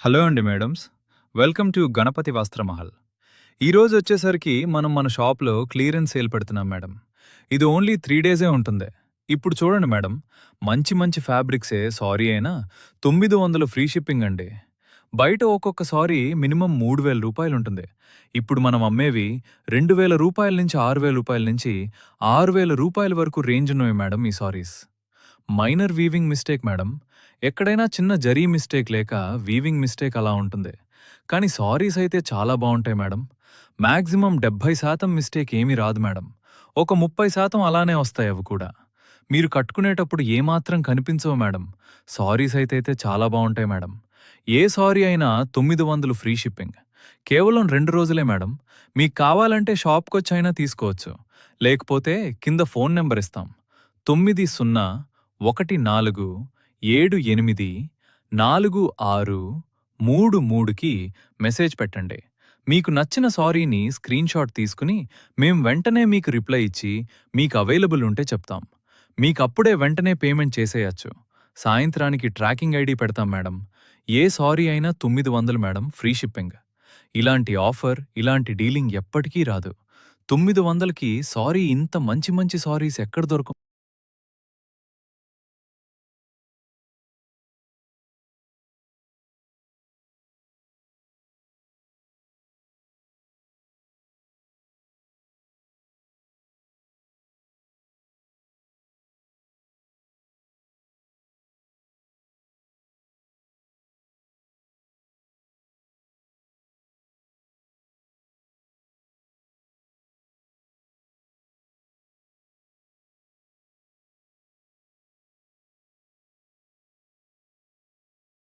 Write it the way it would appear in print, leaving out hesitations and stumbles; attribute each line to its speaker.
Speaker 1: Hello అండి madams. Welcome to Ganapathi Vastramahal. ఈరోజు వచ్చేసరికి మనం మన షాప్లో క్లియరెన్స్ సేల్ పెడుతున్నాం మేడం. ఇది ఓన్లీ 3 డేసే ఉంటుంది. ఇప్పుడు చూడండి మేడం, మంచి మంచి ఫ్యాబ్రిక్సే సారీ అయినా 900 ఫ్రీ షిప్పింగ్ అండి. బయట ఒక్కొక్క సారీ మినిమం 3000 రూపాయలుంటుంది. ఇప్పుడు మనం అమ్మేవి 2000 రూపాయల నుంచి 6000 రూపాయల నుంచి 6000 రూపాయల వరకు రేంజ్ ఉన్నవి మేడం ఈ saris. Minor weaving mistake madam. ఎక్కడైనా చిన్న జరీ మిస్టేక్ లేక వీవింగ్ మిస్టేక్ అలా ఉంటుంది. కానీ సారీస్ అయితే చాలా బావుంటాయి మేడం. మాక్సిమం 70% మిస్టేక్ ఏమీ రాదు మేడం. ఒక 30% అలానే వస్తాయి అవి కూడా. మీరు కట్టుకునేటప్పుడు ఏమాత్రం కనిపించవు మేడం. సారీస్ అయితే చాలా బావుంటాయి మేడం. ఏ సారీ అయినా 900 ఫ్రీ షిప్పింగ్. కేవలం 2 రోజులే మేడం. మీకు కావాలంటే షాప్‌కొచ్చైనా తీసుకోవచ్చు. లేకపోతే కింద ఫోన్ నంబర్ ఇస్తాం. 9014784633కి మెసేజ్ పెట్టండి. మీకు నచ్చిన సారీని స్క్రీన్‌షాట్ తీసుకుని మేం వెంటనే మీకు రిప్లై ఇచ్చి మీకు అవైలబుల్ ఉంటే చెప్తాం. మీకప్పుడే వెంటనే పేమెంట్ చేసేయచ్చు. సాయంత్రానికి ట్రాకింగ్ ఐడీ పెడతాం మేడం. ఏ సారీ అయినా 900 మేడం ఫ్రీ షిప్పింగ్. ఇలాంటి ఆఫర్, ఇలాంటి డీలింగ్ ఎప్పటికీ రాదు. 900కి సారీ ఇంత మంచి మంచి సారీస్ ఎక్కడ దొరకవు.